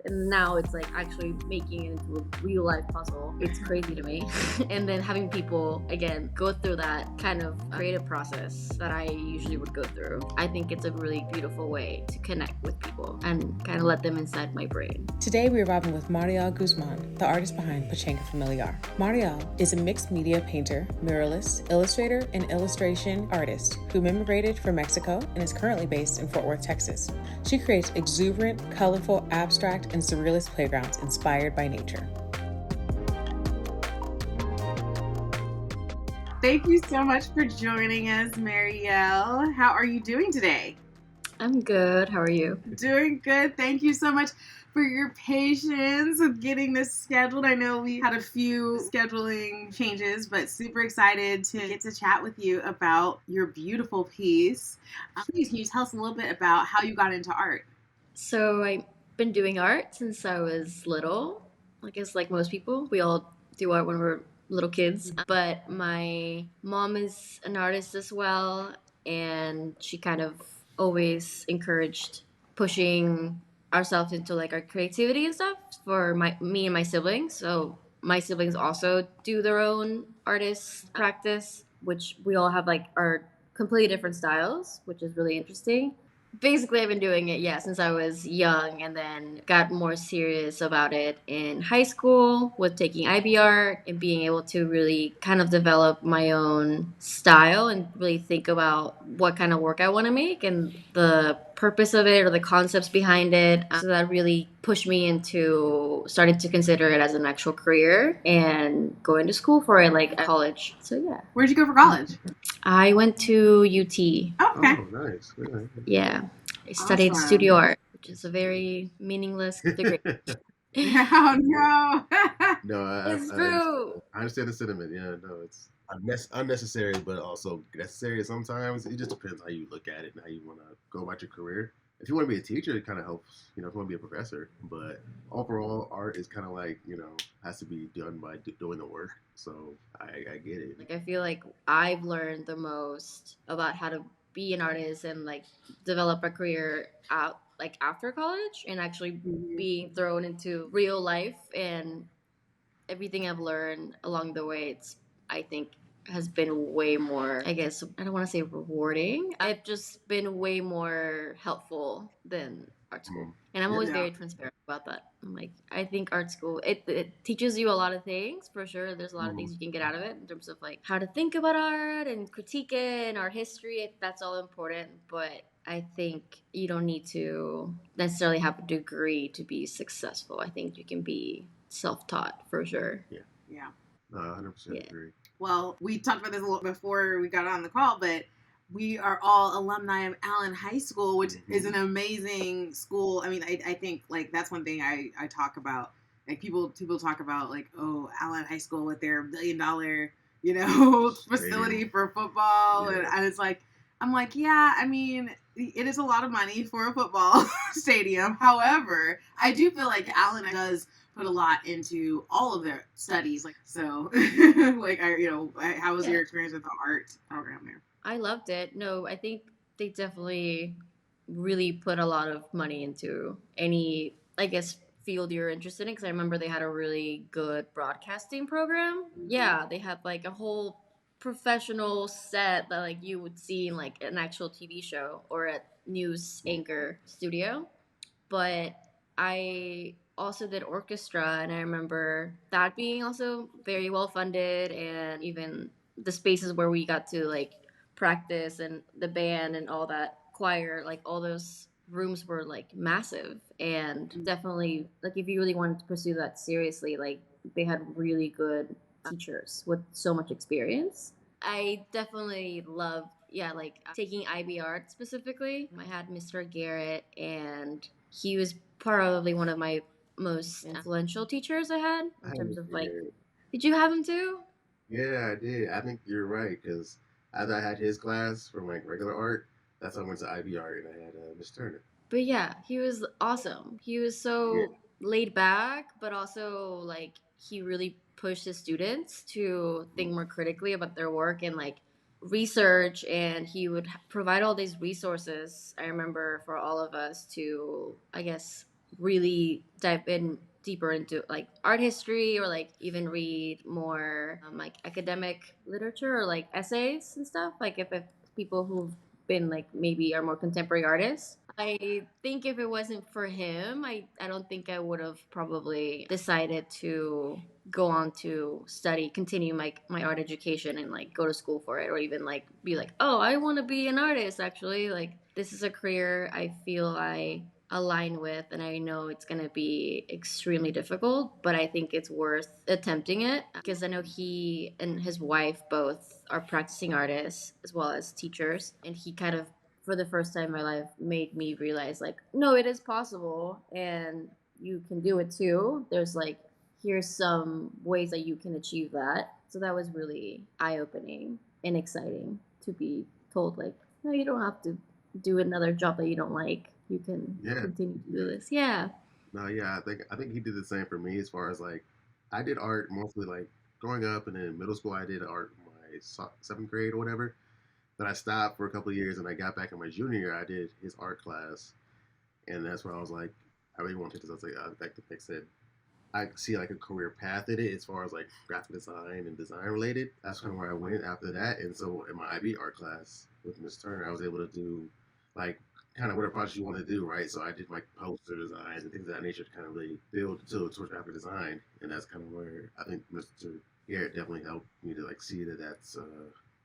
and now it's like actually making it into a real life puzzle. It's crazy to me. And then having people again go through that kind of creative process that I usually would go through, I think it's a really beautiful way to connect with people and kind of let them inside my brain. Today we are vibing with Mariell Guzman, the artist behind Pachanka Familiar. Mariell is a mixed media painter, muralist, illustrator, and illustration artist who immigrated from Mexico and is currently based in Fort Worth, Texas. She creates exuberant, colorful, abstract, and surrealist playgrounds inspired by nature. Thank you so much for joining us, Mariell. How are you doing today? I'm good. How are you? Doing good. Thank you so much for your patience with getting this scheduled. I know we had a few scheduling changes, but super excited to get to chat with you about your beautiful piece. Please, can you tell us a little bit about how you got into art? So I've been doing art since I was little. I guess like most people, we all do art when we're little kids. But my mom is an artist as well, and she kind of always encouraged pushing ourselves into like our creativity and stuff for me and my siblings. So my siblings also do their own artist practice, which we all have like our completely different styles, which is really interesting. Basically, I've been doing it, since I was young, and then got more serious about it in high school with taking IB art and being able to really kind of develop my own style and really think about what kind of work I want to make and the purpose of it or the concepts behind it. So that really pushed me into starting to consider it as an actual career and going to school for it, like at college. So yeah. Where'd you go for college? I went to UT. Okay. Oh, nice. Yeah. I studied Awesome. studio art, which is a very meaningless degree. Oh, no. No, It's true. I understand the sentiment. Yeah, no, it's unnecessary, but also necessary sometimes. It just depends how you look at it and how you want to go about your career. If you want to be a teacher, it kind of helps, if you want to be a professor. But overall, art is kind of like, has to be done by doing the work. So I get it. Like I feel like I've learned the most about how to be an artist and like develop a career out like after college and actually being thrown into real life, and everything I've learned along the way, I think has been way more, I guess, I don't want to say rewarding. I've just been way more helpful than art school. And I'm always very transparent about that. I'm like, I think art school, it teaches you a lot of things, for sure. There's a lot of things you can get out of it in terms of like how to think about art and critique it and art history. That's all important. But I think you don't need to necessarily have a degree to be successful. I think you can be self-taught for sure. Yeah. 100% agree. Well, we talked about this a little before we got on the call, but we are all alumni of Allen High School, which is an amazing school. I mean, I think like that's one thing I talk about. Like people talk about like, oh, Allen High School with their $1 billion, facility for football, and it's like, I'm like, yeah, I mean, it is a lot of money for a football stadium. However, I do feel like Allen does put a lot into all of their studies. Like, so, like, how was your experience with the art program there? I loved it. No, I think they definitely really put a lot of money into any, I guess, field you're interested in. Because I remember they had a really good broadcasting program. Yeah, they had like a whole professional set that like you would see in like an actual TV show or a news anchor studio. But I also did orchestra, and I remember that being also very well funded, and even the spaces where we got to like practice and the band and all that choir, like all those rooms were like massive. And definitely like if you really wanted to pursue that seriously, like they had really good teachers with so much experience. I definitely loved like taking IB art specifically. I had Mr. Garrett, and he was probably one of my most influential teachers I had in terms of like. Did you have him too? Yeah, I did. I think you're right, because after I had his class from like regular art, that's how I went to IB art, and I had Miss Turner. But yeah, he was awesome. He was so laid back, but also like he really pushed his students to think more critically about their work and like research, and he would provide all these resources, I remember, for all of us to, I guess, really dive in deeper into like art history, or like even read more like academic literature or like essays and stuff, like if people who've been like maybe are more contemporary artists. I think if it wasn't for him, I don't think I would have probably decided to go on to study, continue my art education and like go to school for it, or even like be like, oh, I want to be an artist actually. Like this is a career I feel I align with, and I know it's going to be extremely difficult, but I think it's worth attempting it because I know he and his wife both are practicing artists as well as teachers, and he kind of for the first time in my life made me realize like, no, it is possible and you can do it too. There's like, here's some ways that you can achieve that. So that was really eye-opening and exciting to be told like, no, you don't have to do another job that you don't like. You can Yeah. continue to do this. Yeah. No, yeah, I think he did the same for me as far as like I did art mostly like growing up, and then in middle school I did art in my seventh grade or whatever. Then I stopped for a couple of years, and I got back in my junior year. I did his art class, and that's where I was like, I really wanted to. I was like, like I said, I see like a career path in it as far as like graphic design and design related. That's kind of where I went after that. And so in my IB art class with Miss Turner, I was able to do like kind of whatever project you want to do, right? So I did like poster designs and things of that nature to kind of really build towards graphic design. And that's kind of where I think Mr. Garrett definitely helped me to like see that that's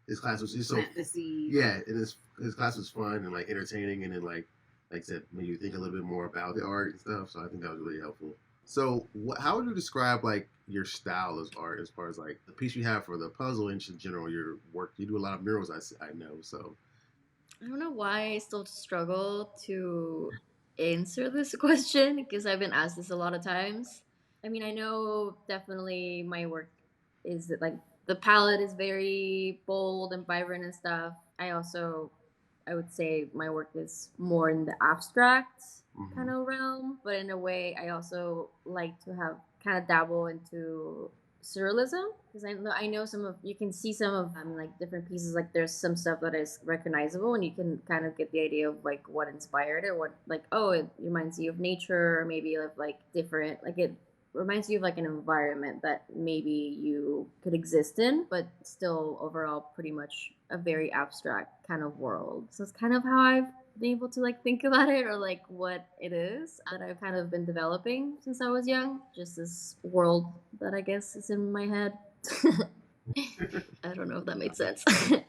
his class was just so yeah, and his class was fun and like entertaining, and then like I said, made you think a little bit more about the art and stuff. So I think that was really helpful. So, how would you describe like your style as art, as far as like the piece you have for the puzzle and in general your work? You do a lot of murals, I know. So, I don't know why I still struggle to answer this question because I've been asked this a lot of times. I mean, I know definitely my work is that like the palette is very bold and vibrant and stuff. I also, I would say my work is more in the abstract kind mm-hmm. of realm, but in a way, I also like to have kind of dabble into surrealism because I know some of you can see some of like different pieces, like there's some stuff that is recognizable and you can kind of get the idea of like what inspired it, what like, oh, it reminds you of nature, or maybe of like different, like it reminds you of like an environment that maybe you could exist in, but still overall pretty much a very abstract kind of world. So it's kind of how I've been able to like think about it, or like what it is that I've kind of been developing since I was young. Just this world that I guess is in my head. I don't know if that made sense.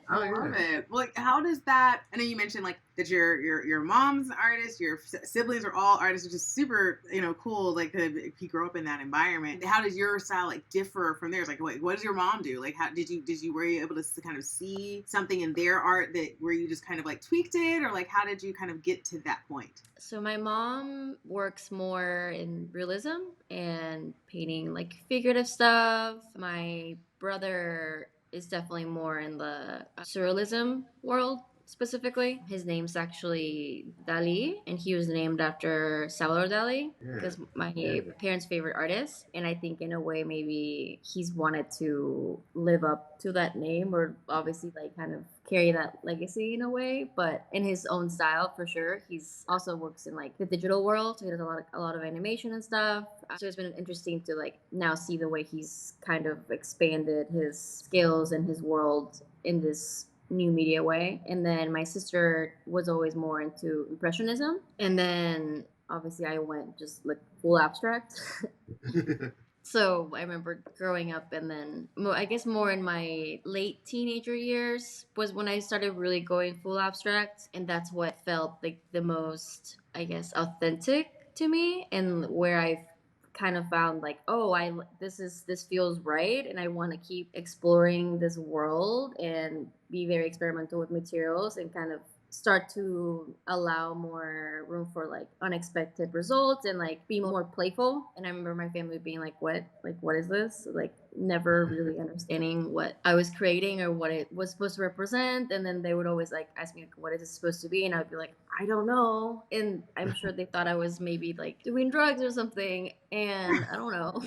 I love it. Like, how does that? I know you mentioned like that your mom's an artist, your siblings are all artists, which is super cool. Like if you grow up in that environment, how does your style like differ from theirs? Like, what does your mom do? Like, how did you were you able to kind of see something in their art that where you just kind of like tweaked it, or like how did you kind of get to that point? So my mom works more in realism and painting like figurative stuff. My brother is definitely more in the surrealism world specifically. His name's actually Dali, and he was named after Salvador Dali because my parents' favorite artist. And I think in a way maybe he's wanted to live up to that name, or obviously like kind of carry that legacy in a way, but in his own style for sure. He's also works in like the digital world, so he does a lot of animation and stuff. So it's been interesting to like now see the way he's kind of expanded his skills and his world in this new media way. And then my sister was always more into impressionism, and then obviously I went just like full abstract. So I remember growing up, and then I guess more in my late teenager years was when I started really going full abstract, and that's what felt like the most, I guess, authentic to me, and where I kind of found like, oh, this feels right, and I want to keep exploring this world and be very experimental with materials and kind of start to allow more room for like unexpected results and like be more playful. And I remember my family being like what is this, like never really understanding what I was creating or what it was supposed to represent. And then they would always like ask me like, what is it supposed to be, and I'd be like, I don't know. And I'm sure they thought I was maybe like doing drugs or something, and I don't know.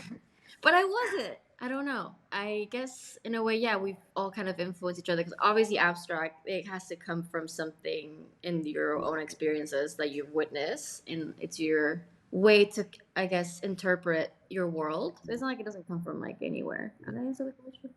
But I wasn't. I don't know. I guess in a way, yeah, we've all kind of influenced each other because obviously abstract, it has to come from something in your own experiences that you've witnessed, and it's your way to, I guess, interpret your world. It's not like it doesn't come from like anywhere. Did I answer the question?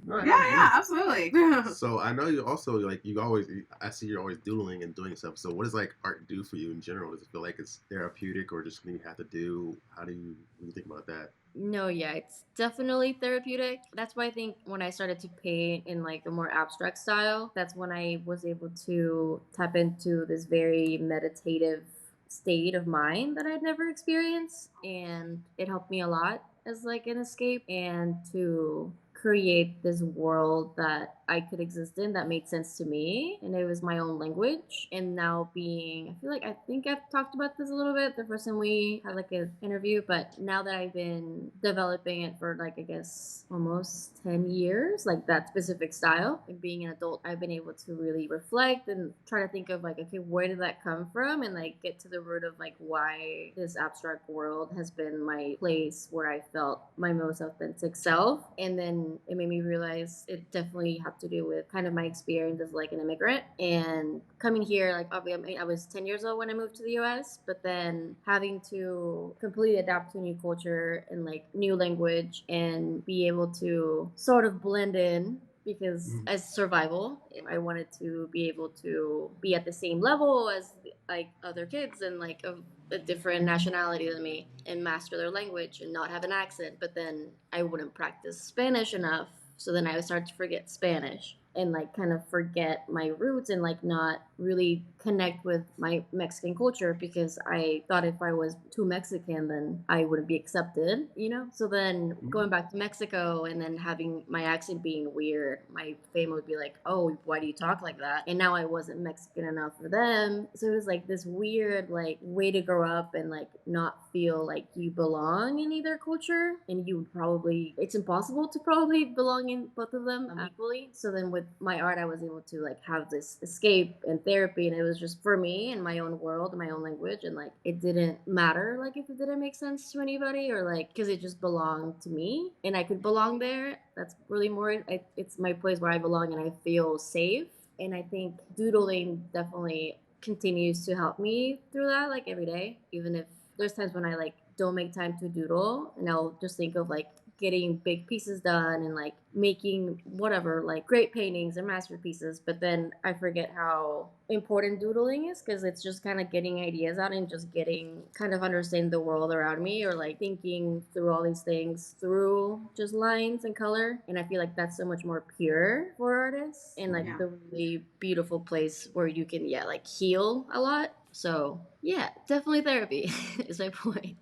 No, Yeah, no, yeah, yeah. absolutely. So I know you also like you always. I see you're always doodling and doing stuff. So what does like art do for you in general? Does it feel like it's therapeutic or just something you have to do? How do you when you think about that? No, yeah, it's definitely therapeutic. That's why I think when I started to paint in like a more abstract style, that's when I was able to tap into this very meditative state of mind that I'd never experienced. And it helped me a lot as like an escape and to create this world that I could exist in that made sense to me, and it was my own language. And now being, I feel like I think I've talked about this a little bit the first time we had like an interview, but now that I've been developing it for like I guess almost 10 years, like that specific style, and being an adult, I've been able to really reflect and try to think of like, okay, where did that come from, and like get to the root of like why this abstract world has been my place where I felt my most authentic self. And then it made me realize it definitely had to do with kind of my experience as like an immigrant and coming here. Like obviously, I was 10 years old when I moved to the US, but then having to completely adapt to a new culture and like new language and be able to sort of blend in because as survival I wanted to be able to be at the same level as like other kids and like a different nationality than me and master their language and not have an accent, but then I wouldn't practice Spanish enough, so then I would start to forget Spanish and like kind of forget my roots and like not really connect with my Mexican culture because I thought if I was too Mexican then I wouldn't be accepted, you know? So then going back to Mexico and then having my accent being weird, my family would be like, "Oh, why do you talk like that?" And now I wasn't Mexican enough for them. So it was like this weird like way to grow up and like not feel like you belong in either culture, and you would probably, it's impossible to probably belong in both of them equally. So then with my art I was able to like have this escape and therapy, and it was just for me and my own world, my own language, and like it didn't matter like if it didn't make sense to anybody or like because it just belonged to me and I could belong there. That's really more it's my place where I belong and I feel safe. And I think doodling definitely continues to help me through that like every day, even if there's times when I like don't make time to doodle and I'll just think of like getting big pieces done and like making whatever like great paintings and masterpieces, but then I forget how important doodling is because it's just kind of getting ideas out and just getting kind of understanding the world around me or like thinking through all these things through just lines and color. And I feel like that's so much more pure for artists and like Yeah. the really beautiful place where you can like heal a lot. So yeah, definitely therapy is my point.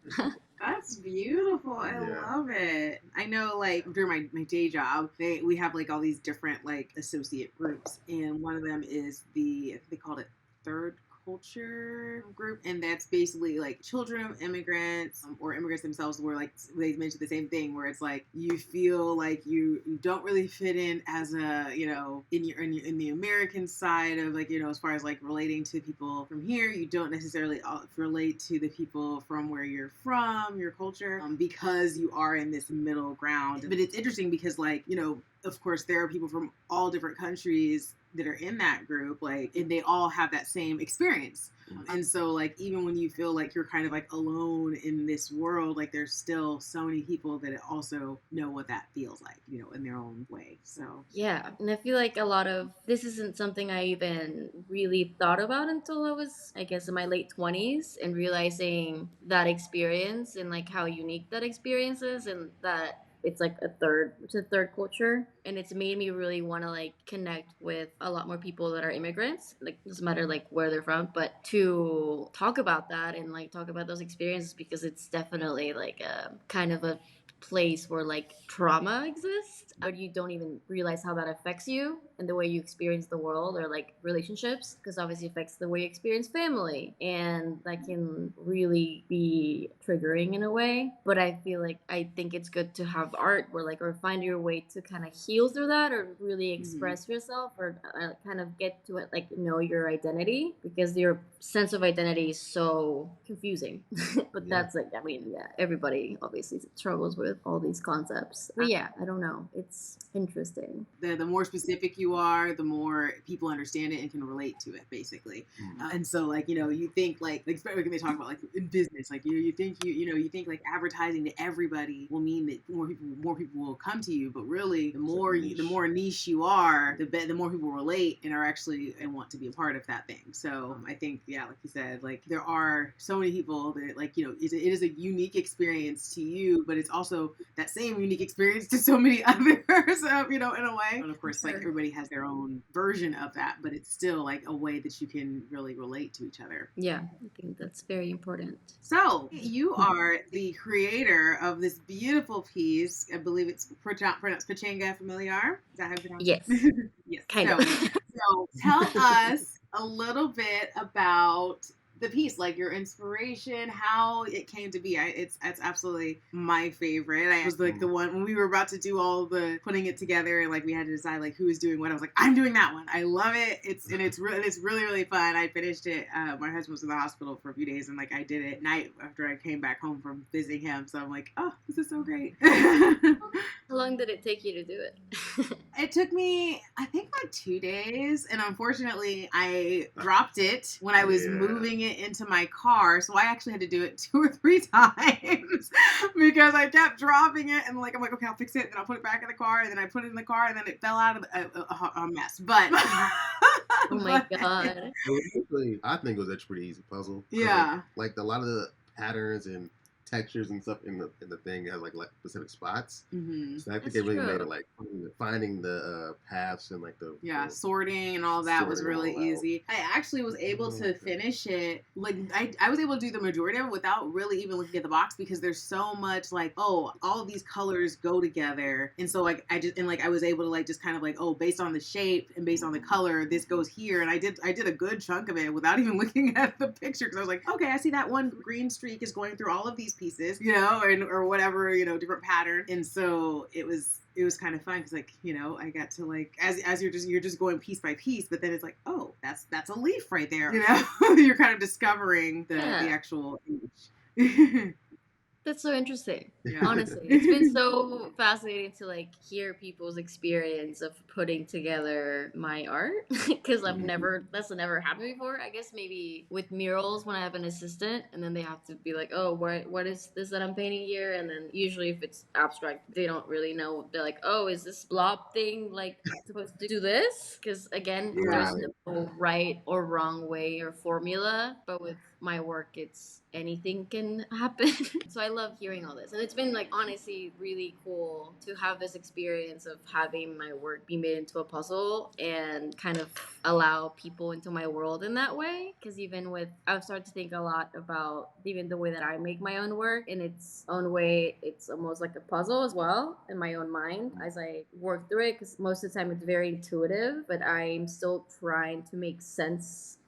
That's beautiful. I Yeah. love it. I know, like, during my day job, we have, like, all these different, like, associate groups. And one of them is I think they called it third culture group. And that's basically, like, children of immigrants or immigrants themselves where, like, they mentioned the same thing where it's, like, you feel like you don't really fit in as a, in the American side of, like, as far as, like, relating to people from here, you don't necessarily relate to the people from where you're from, your culture, because you are in this middle ground. But it's interesting because, like, of course, there are people from all different countries that are in that group, like, and they all have that same experience. And so, like, even when you feel like you're kind of like alone in this world, like, there's still so many people that also know what that feels like, in their own way. So, Yeah, and I feel like a lot of this isn't something I even really thought about until I was, I guess, in my late 20s and realizing that experience and like how unique that experience is and that it's a third culture, and it's made me really want to like connect with a lot more people that are immigrants, like doesn't matter like where they're from, but to talk about that and like talk about those experiences because it's definitely like a kind of a place where like trauma exists, but you don't even realize how that affects you and the way you experience the world or like relationships, because obviously it affects the way you experience family, and that can really be triggering in a way. But I think it's good to have art where like or find your way to kind of heal through that or really express yourself or kind of get to it, like know your identity, because your sense of identity is so confusing. But Yeah. that's like, I mean, yeah, everybody obviously struggles with with all these concepts. But yeah, I don't know. It's interesting. The more specific you are, the more people understand it and can relate to it, basically. And so, like, you think like especially when they talk about like in business, like you think you think like advertising to everybody will mean that more people will come to you, but really the more niche you are, the more people relate and are actually and want to be a part of that thing. So I think, yeah, like you said, like there are so many people that like it is a unique experience to you, but it's also that same unique experience to so many others, in a way. And of course, like everybody has their own version of that, but it's still like a way that you can really relate to each other. Yeah, I think that's very important. So you are the creator of this beautiful piece. I believe it's pronounced Pachanga Familiar. Is that how you pronounce Yes. it? Yes. Kind of. So tell us a little bit about the piece, like your inspiration, how it came to be. It's absolutely my favorite. I was like the one when we were about to do all the putting it together and like we had to decide like who was doing what. I was like, I'm doing that one. I love it. It's really fun. I finished it. My husband was in the hospital for a few days and like I did it night after I came back home from visiting him. So I'm like, oh, this is so great. How long did it take you to do it? It took me, I think, like 2 days, and unfortunately, I dropped it when I was moving it into my car, so I actually had to do it 2 or 3 times because I kept dropping it, and like I'm like, okay, I'll fix it, and then I'll put it back in the car, and then I put it in the car, and then it fell out of a mess. But oh my god! I think it was a pretty easy puzzle. Yeah, like a lot of the patterns and textures and stuff in the thing has like specific spots. So I think they really made it like finding the paths and like the sorting and all that was really easy. I actually was able to finish it. Like I was able to do the majority of it without really even looking at the box because there's so much like, oh, all of these colors go together, and so like I was able to like just kind of like, oh, based on the shape and based on the color, this goes here, and I did a good chunk of it without even looking at the picture because I was like, okay, I see that one green streak is going through all of these pieces, or whatever, different pattern. And so it was kind of fun because like, I got to like, as you're just going piece by piece, but then it's like, oh, that's a leaf right there. You're kind of discovering the actual image. That's so interesting. Yeah. Honestly, it's been so fascinating to like hear people's experience of putting together my art because that's never happened before. I guess maybe with murals when I have an assistant and then they have to be like, oh, what is this that I'm painting here? And then usually if it's abstract, they don't really know. They're like, oh, is this blob thing like supposed to do this? Because again, there's no right or wrong way or formula, but with my work, it's anything can happen. So I love hearing all this, and it's been like honestly really cool to have this experience of having my work be made into a puzzle and kind of allow people into my world in that way. Because I've started to think a lot about even the way that I make my own work in its own way. It's almost like a puzzle as well in my own mind as I work through it, because most of the time it's very intuitive, but I'm still trying to make sense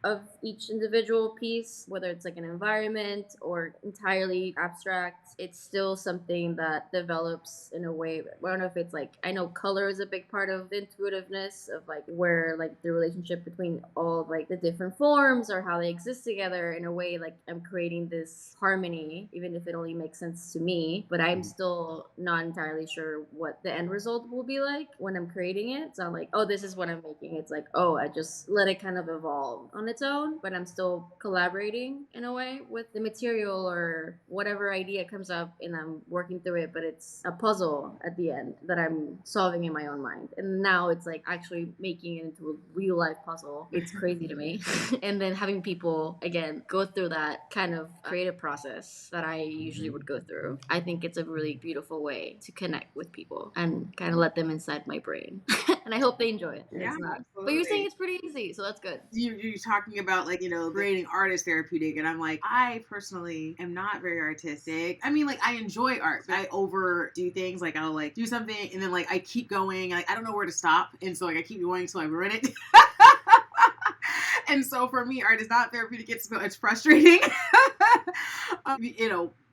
of each individual piece, whether it's like an environment or entirely abstract. It's still something that develops in a way. I don't know if it's like, I know color is a big part of the intuitiveness of like where like the relationship between all of like the different forms or how they exist together in a way, like I'm creating this harmony, even if it only makes sense to me, but I'm still not entirely sure what the end result will be like when I'm creating it. So I'm like, oh, this is what I'm making. It's like, oh, I just let it kind of evolve on its own, but I'm still collaborating in a way with the material or whatever idea comes up, and I'm working through it, but it's a puzzle at the end that I'm solving in my own mind. And now it's like actually making it into a real life puzzle. It's crazy to me. And then having people again go through that kind of creative process that I usually would go through. I think it's a really beautiful way to connect with people and kind of let them inside my brain. And I hope they enjoy it. Yeah, but you're saying it's pretty easy, so that's good. You're talking about like, creating art is therapeutic, and I'm like, I personally am not very artistic. I mean, like, I enjoy art, but I overdo things. Like, I'll like do something and then like I keep going, like I don't know where to stop, and so like I keep going until I ruin it. And so for me, art is not therapeutic. It's frustrating.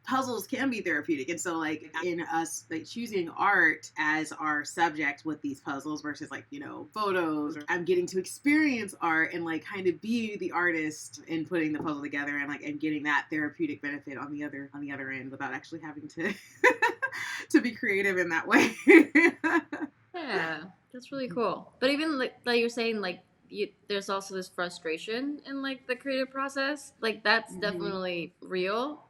Puzzles can be therapeutic, and so like in us like choosing art as our subject with these puzzles versus like photos, or I'm getting to experience art and like kind of be the artist in putting the puzzle together, and like and getting that therapeutic benefit on the other end without actually having to to be creative in that way. Yeah, that's really cool. But even like you're saying, like there's also this frustration in like the creative process. Like that's Mhm. definitely real.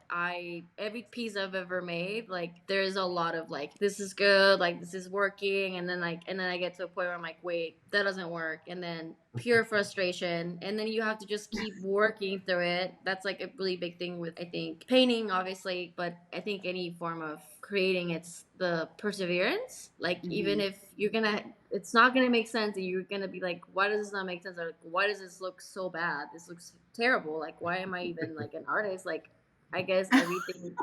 Every piece I've ever made, like there's a lot of like this is good, like this is working, and then I get to a point where I'm like, wait, that doesn't work, and then pure frustration, and then you have to just keep working through it. That's like a really big thing with, I think, painting, obviously, but I think any form of creating, it's the perseverance. Like even Mhm. if you're gonna, it's not gonna make sense, and you're gonna be like, why does this not make sense, or like, why does this look so bad, this looks terrible, like why am I even like an artist, like I guess everything,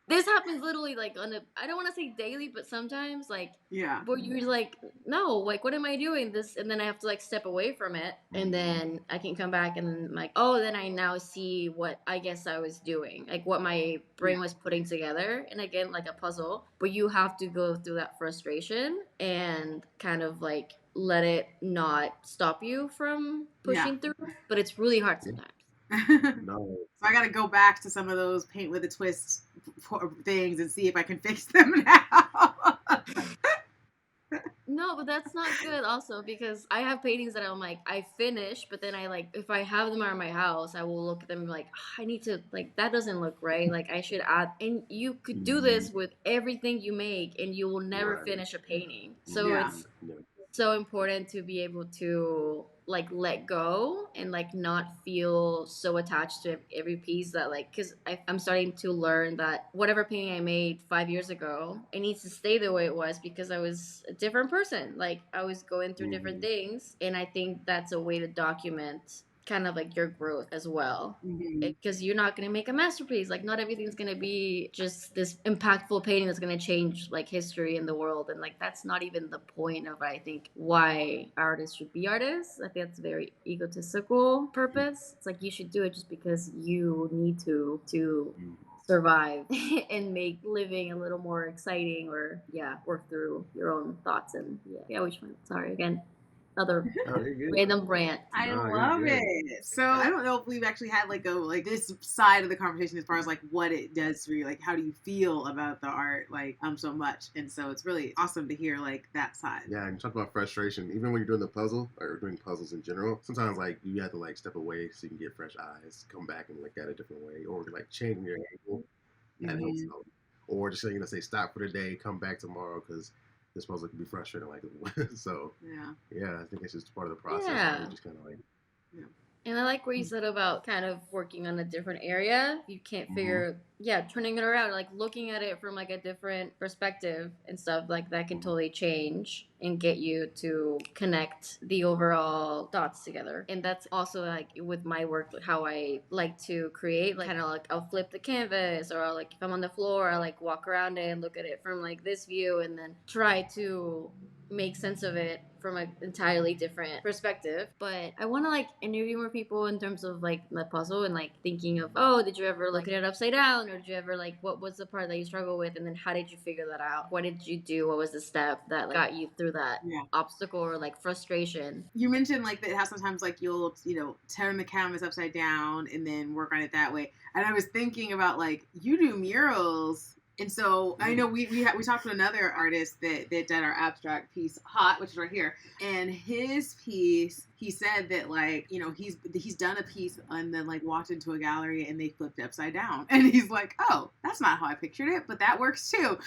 this happens literally like on a, I don't want to say daily, but sometimes like Yeah. where you're like, no, like what am I doing this, and then I have to like step away from it, and then I can come back and then I'm like, oh, then I now see what I guess I was doing, like what my Yeah. brain was putting together, and again, like a puzzle. But you have to go through that frustration and kind of like let it not stop you from Yeah. pushing through, but it's really hard Yeah. sometimes. No. So I got to go back to some of those paint with a twist things and see if I can fix them now. No, but that's not good also, because I have paintings that I'm like, I finish, but then I like, if I have them around my house, I will look at them and be like, "Ah, I need to, like, that doesn't look right. Like, I should add." And you could do Mhm. this with everything you make, and you will never Right. finish a painting. So Yeah. Mhm. it's Yeah. so important to be able to like let go and like not feel so attached to every piece, that like, because I'm starting to learn that whatever painting I made 5 years ago, it needs to stay the way it was, because I was a different person, like I was going through different Mhm. things, and I think that's a way to document kind of like your growth as well, Mhm. because you're not going to make a masterpiece. Like not everything's going to be just this impactful painting that's going to change like history in the world, and like that's not even the point of, I think, why artists should be artists. I think that's a very egotistical purpose. It's like you should do it just because you need to Mhm. survive and make living a little more exciting, or yeah, work through your own thoughts. And yeah, which one, sorry again, other Oh, you're good. random rant. I No, you're love good. it. So I don't know if we've actually had like this side of the conversation as far as like what it does for you, like how do you feel about the art, like so much. And so it's really awesome to hear like that side. Yeah, and talk about frustration. Even when you're doing the puzzle or doing puzzles in general, sometimes like you have to like step away so you can get fresh eyes, come back and look at it a different way, or like changing your angle. That helps Hmm. out. Or just say stop for the day, come back tomorrow because this puzzle can be frustrating. Like so, Yeah. yeah, I think it's just part of the process where you Yeah. just kind of like, Yeah. And I like what you said about kind of working on a different area. You can't mm-hmm, figure, yeah, turning it around, like looking at it from like a different perspective and stuff, like that can mm-hmm, totally change and get you to connect the overall dots together. And that's also like with my work, how I like to create, like kind of like I'll flip the canvas, or I'll, like if I'm on the floor, I like walk around it and look at it from like this view, and then try to make sense of it from an entirely different perspective. But I want to like interview more people in terms of like the puzzle, and like thinking of, oh, did you ever look at it upside down, or did you ever like, what was the part that you struggle with, and then how did you figure that out, what did you do, what was the step that like got you through that Yeah. obstacle or like frustration. You mentioned like that how sometimes like you'll turn the canvas upside down and then work on it that way. And I was thinking about like you do murals. And so I know we talked to another artist that did our abstract piece, Hot, which is right here. And his piece, he said that like he's done a piece and then like walked into a gallery and they flipped it upside down, and he's like, oh, that's not how I pictured it, but that works too,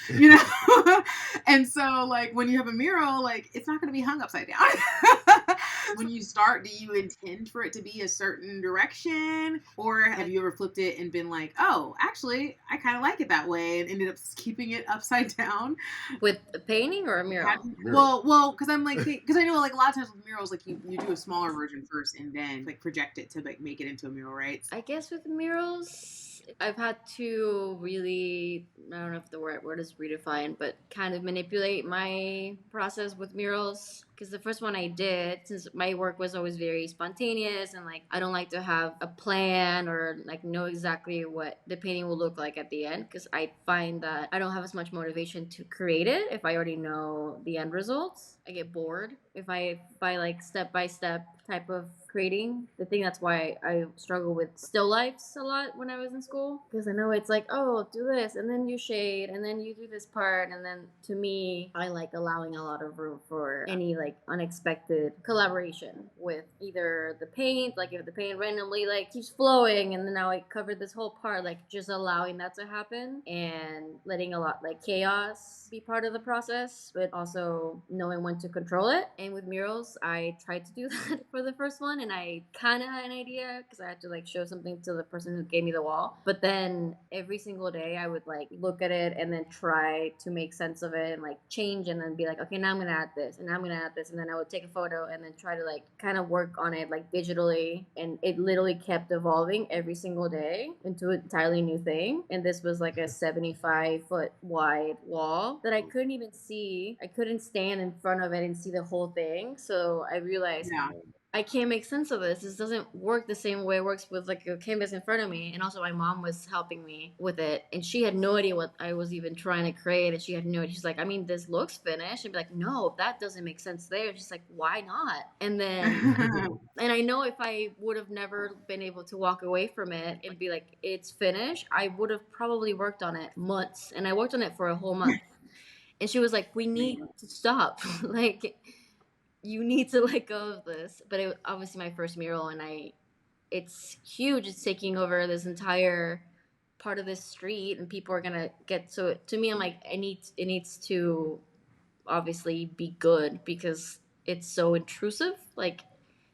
And so like when you have a mural, like it's not going to be hung upside down. When you start, do you intend for it to be a certain direction, or have you ever flipped it and been like, oh, actually I kind of like it that way, and ended up keeping it upside down? With a painting or a Have mural? you- mural. well, because I'm like, because I know like a lot of times with murals, like you do a smaller version first and then like project it to like make it into a mural, right? I guess with murals, I've had to really, I don't know if the word is redefine, but kind of manipulate my process with murals, because the first one I did, since my work was always very spontaneous and like I don't like to have a plan or like know exactly what the painting will look like at the end, because I find that I don't have as much motivation to create it if I already know the end results. I get bored if I like step by step type of creating. The thing that's why I struggle with still lifes a lot when I was in school, because I know it's like, oh, do this and then you shade and then you do this part, and then to me I like allowing a lot of room for any like unexpected collaboration with either the paint, like if the paint randomly like keeps flowing and then now I covered this whole part, like just allowing that to happen and letting a lot like chaos be part of the process, but also knowing when to control it. And with murals, I tried to do that for the first one, and I kind of had an idea because I had to like show something to the person who gave me the wall. But then every single day, I would like look at it and then try to make sense of it and like change, and then be like, okay, now I'm gonna add this, and now I'm gonna add this, and then I would take a photo and then try to like kind of work on it like digitally, and it literally kept evolving every single day into an entirely new thing. And this was like a 75-foot wide wall that I couldn't even see. I couldn't stand in front of it and see the whole thing. So I realized Yeah. I can't make sense of this. This doesn't work the same way it works with like a canvas in front of me. And also my mom was helping me with it, and she had no idea what I was even trying to create. And she had no idea. She's like, I mean, this looks finished. And be like, no, that doesn't make sense there. She's like, why not? And then and I know if I would have never been able to walk away from it and be like, it's finished, I would have probably worked on it months. And I worked on it for a whole month. And she was like, we need to stop. Like, you need to let go of this. But it was obviously my first mural, and it's huge. It's taking over this entire part of this street, and people are gonna get, so to me I'm like, it needs to obviously be good because it's so intrusive. Like,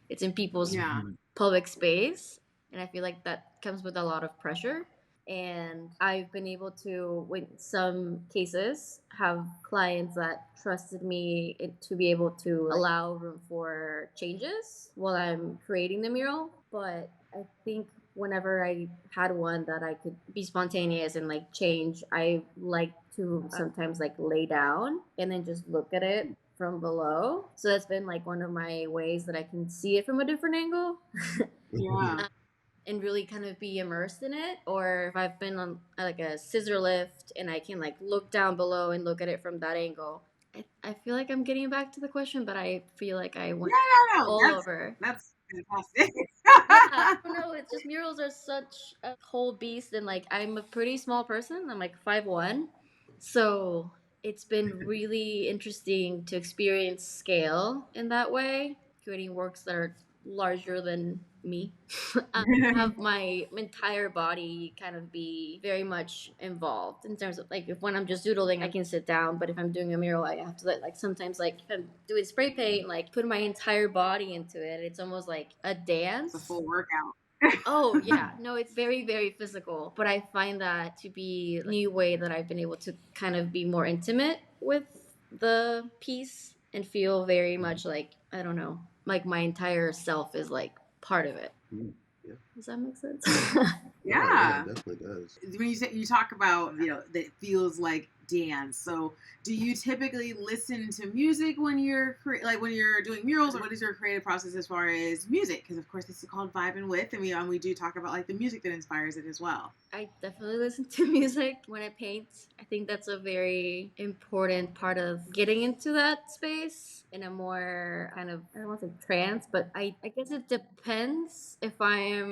it's in people's Yeah. public space, and I feel like that comes with a lot of pressure. And I've been able to, in some cases, have clients that trusted me to be able to allow room for changes while I'm creating the mural. But I think whenever I had one that I could be spontaneous and like change, I like to sometimes like lay down and then just look at it from below. So that's been like one of my ways that I can see it from a different angle. Yeah. And really kind of be immersed in it. Or if I've been on like a scissor lift and I can like look down below and look at it from that angle. I feel like I'm getting back to the question, but I feel like I went Yeah, no, all that's over. that's fantastic. Yeah, I don't know. It's just murals are such a whole beast, and like I'm a pretty small person. I'm like 5'1", so it's been really interesting to experience scale in that way, creating works that are larger than me. Have my entire body kind of be very much involved in terms of like, if when I'm just doodling I can sit down, but if I'm doing a mural I have to like sometimes like if I'm doing spray paint, like put my entire body into it. It's almost like a It's a dance. full workout. Oh yeah, no, it's very very physical, but I find that to be a new way that I've been able to kind of be more intimate with the piece and feel very much like, I don't know, like my entire self is like part of it. Yeah. Does that make sense? Oh yeah, Yeah. it definitely does. When you talk about, that it feels like dance. So do you typically listen to music when you're like when you're doing murals, or what is your creative process as far as music? Because of course this is called Vibin With, and we do talk about like the music that inspires it as well. I definitely listen to music when I paint. I think that's a very important part of getting into that space in a more kind of, I don't want to say trance, but I guess it depends if I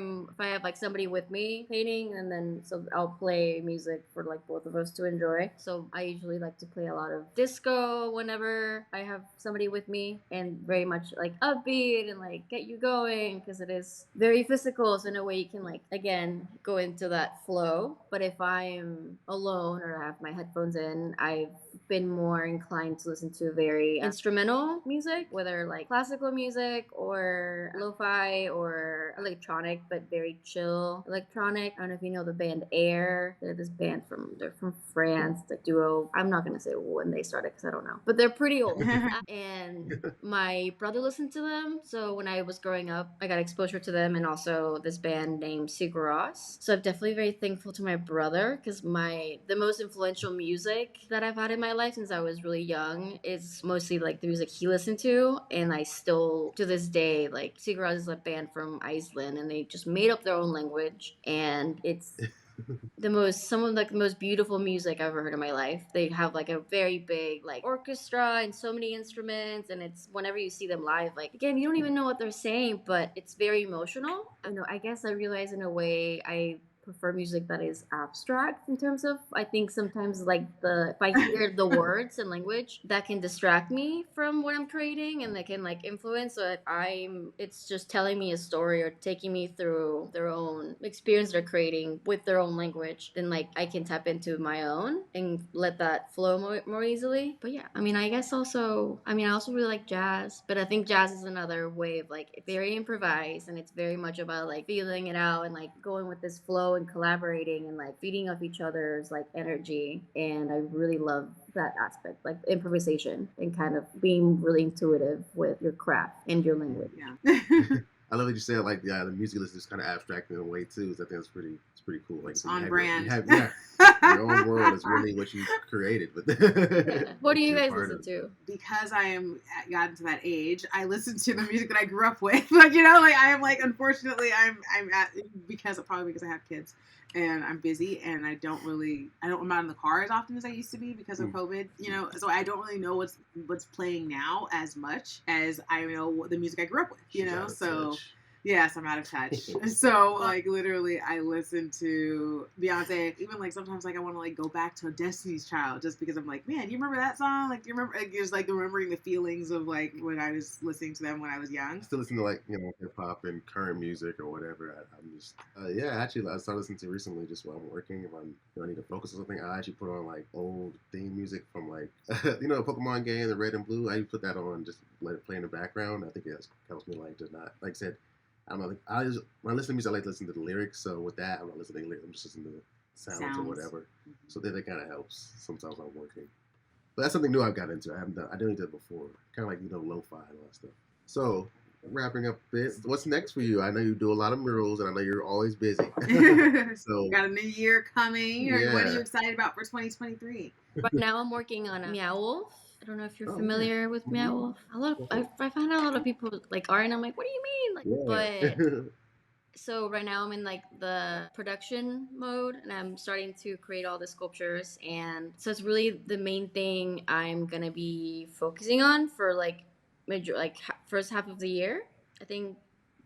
have like somebody with me painting, and then so I'll play music for like both of us to enjoy. So I usually like to play a lot of disco whenever I have somebody with me, and very much like upbeat and like get you going, because it is very physical. So in a way you can like again go into that flow. But if I'm alone or I have my headphones in, I've been more inclined to listen to very instrumental music, whether like classical music or lo-fi or electronic, but very chill electronic. I don't know if you know the band Air. They're this band they're from France that do duo. I'm not gonna say when they started because I don't know, but they're pretty old. And my brother listened to them, so when I was growing up, I got exposure to them, and also this band named Sigur Rós. So I'm definitely very thankful to my brother because the most influential music that I've had in my life since I was really young is mostly like the music he listened to, and I still to this day like Sigur Rós is a band from Iceland, and they just made up their own language, and it's some of like the most beautiful music I've ever heard in my life. They have like a very big like orchestra and so many instruments, and it's whenever you see them live, like again, you don't even know what they're saying, but it's very emotional. I guess I realize in a way I prefer music that is abstract in terms of I think sometimes like the if I hear the words and language that can distract me from what I'm creating and that can like influence so if it's just telling me a story or taking me through their own experience they're creating with their own language, then like I can tap into my own and let that flow more easily. But yeah, I guess also I also really like jazz, but I think jazz is another way of like it's very improvised and it's very much about like feeling it out and like going with this flow and collaborating and like feeding off each other's like energy. And I really love that aspect, like improvisation and kind of being really intuitive with your craft and your language. Yeah. I love that you said like the music list is kind of abstract in a way too. So I think it's pretty cool. Like It's so on brand. your own world is really what you created. But Yeah. What do you guys listen to? Because I am gotten to that age, I listen to the music that I grew up with. Like I am like unfortunately I'm at probably because I have kids and I'm busy and I'm not in the car as often as I used to be because of COVID. So I don't really know what's playing now as much as I know the music I grew up with. So. Touch. Yes, I'm out of touch. So, like, literally, I listen to Beyonce. Even, like, sometimes, like, I want to, like, go back to Destiny's Child just because I'm like, man, you remember that song? Like, do you remember? Like, just, like, remembering the feelings of, like, when I was listening to them when I was young. Still listen to, like, hip-hop and current music or whatever. I'm just, actually, I started listening to recently just while I'm working. If I need to focus on something, I actually put on, like, old theme music from, like, the Pokemon game, the Red and Blue. I put that on, just let it play in the background. I think it helps me, like, to not, like I said, I don't know. Like, when I listen to music, I like to listen to the lyrics. So with that, I'm not listening to lyrics. I'm just listening to sounds. Or whatever. Mm-hmm. So that kind of helps sometimes when I'm working. But that's something new I've got into. I didn't do it before. Kind of like lo-fi and all that stuff. So wrapping up a bit, what's next for you? I know you do a lot of murals, and I know you're always busy. So got a new year coming. Yeah. What are you excited about for 2023? Right now, I'm working on a Meow Wolf. I don't know if you're familiar with Meow Wolf. I find out a lot of people like are, and I'm like, what do you mean? Like, but so right now I'm in like the production mode, and I'm starting to create all the sculptures, and so it's really the main thing I'm gonna be focusing on for like first half of the year. I think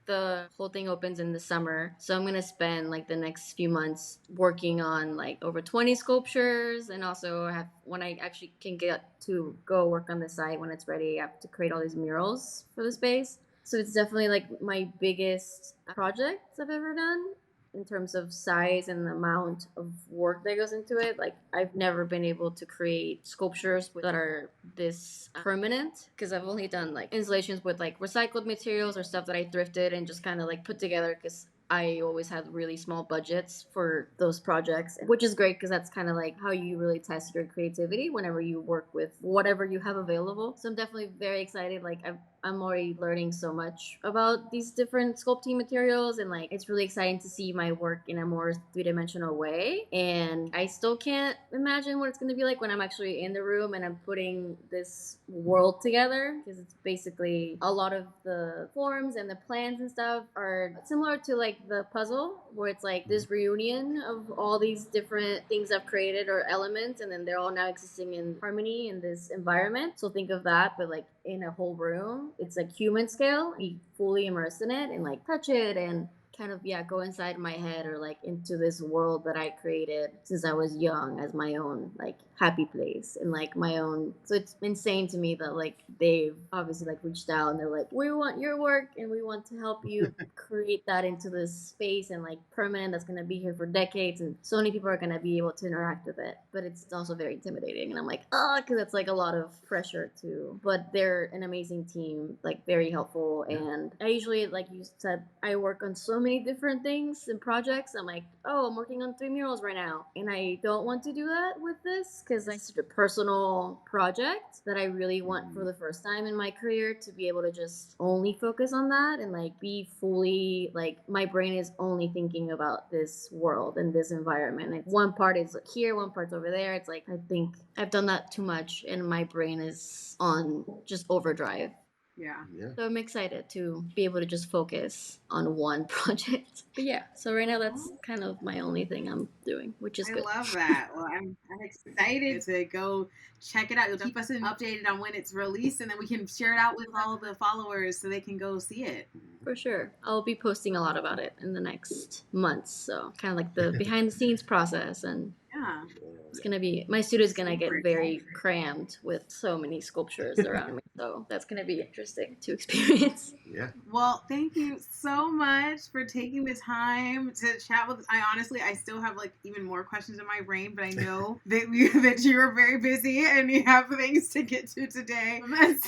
the whole thing opens in the summer, so I'm gonna spend like the next few months working on like over 20 sculptures, and also have when I actually can get to go work on the site when it's ready, I have to create all these murals for the space. So it's definitely like my biggest project I've ever done in terms of size and the amount of work that goes into it. Like I've never been able to create sculptures that are this permanent because I've only done like installations with like recycled materials or stuff that I thrifted and just kind of like put together because I always had really small budgets for those projects, which is great because that's kind of like how you really test your creativity whenever you work with whatever you have available. So I'm definitely very excited. Like I'm already learning so much about these different sculpting materials, and like it's really exciting to see my work in a more three-dimensional way. And I still can't imagine what it's going to be like when I'm actually in the room and I'm putting this world together, because it's basically a lot of the forms and the plans and stuff are similar to like the puzzle, where it's like this reunion of all these different things I've created or elements, and then they're all now existing in harmony in this environment. So think of that, but like in a whole room. It's like human scale. Be fully immersed in it and like touch it and kind of go inside my head or like into this world that I created since I was young as my own like happy place and like my own. So it's insane to me that like they've obviously like reached out and they're like, we want your work and we want to help you create that into this space and like permanent that's gonna be here for decades, and so many people are gonna be able to interact with it. But it's also very intimidating, and I'm like, because it's like a lot of pressure too. But they're an amazing team, like very helpful. And I usually, like you said, I work on so many many different things and projects. I'm like, oh, I'm working on 3 murals right now. And I don't want to do that with this because it's such a personal project that I really want for the first time in my career to be able to just only focus on that and like be fully, like, my brain is only thinking about this world and this environment. Like, one part is here, one part's over there. It's like, I think I've done that too much and my brain is on just overdrive. Yeah. So I'm excited to be able to just focus on one project. But yeah, so right now that's kind of my only thing I'm doing, which is good. I love that. Well, I'm excited to go check it out. You'll keep us updated on when it's released, and then we can share it out with all the followers so they can go see it. For sure. I'll be posting a lot about it in the next months. So kind of like the behind the scenes process, and Yeah. it's going to be, my studio's going to get very crammed with so many sculptures around me. So that's going to be interesting to experience. Yeah. Well, thank you so much for taking the time to chat with us. I still have like even more questions in my brain, but I know that you are very busy and you have things to get to today.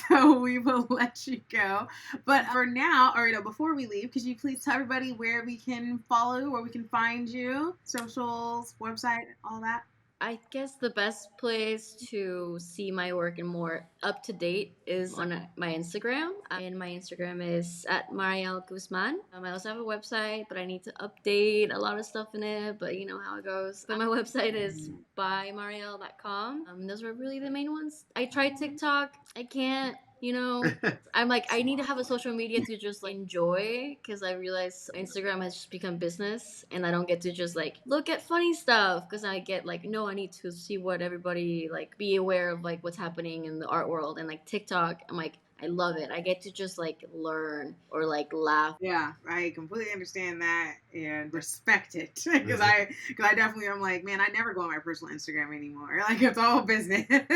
So we will let you go. But for now, or before we leave, could you please tell everybody where we can follow, where we can find you, socials, website, all that? I guess the best place to see my work and more up to date is on my Instagram. And my Instagram is at Mariell Guzman. I also have a website, but I need to update a lot of stuff in it, but you know how it goes. But my website is bymariell.com. Those are really the main ones. I tried TikTok. I can't. I'm like, I need to have a social media to just like enjoy, because I realize Instagram has just become business and I don't get to just like look at funny stuff, because I get like, no, I need to see what everybody, like, be aware of like what's happening in the art world. And like TikTok, I'm like, I love it. I get to just like learn or like laugh. Yeah, I completely understand that and respect it, because I definitely am like, man, I never go on my personal Instagram anymore. Like, it's all business. Yeah,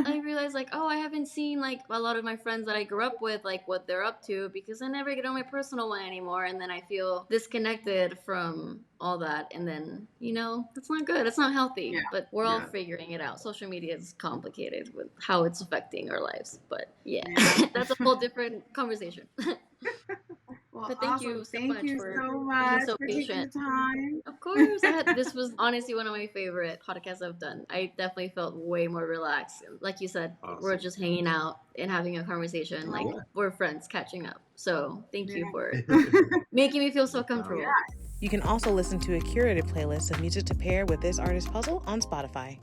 I realized like, oh, I haven't seen like a lot of my friends that I grew up with, like what they're up to, because I never get on my personal one anymore, and then I feel disconnected from all that, and then that's not good. It's not healthy. Yeah. But we're all figuring it out. Social media is complicated with how it's affecting our lives, but yeah. That's a whole different conversation. Well, But thank awesome. you so Thank much you for so being much so for taking the patient. time. Of course, this was honestly one of my favorite podcasts I've done. I definitely felt way more relaxed. Like you said, we're just hanging out and having a conversation. Like, we're friends catching up. So thank you for making me feel so comfortable. You can also listen to a curated playlist of music to pair with this artist puzzle on Spotify.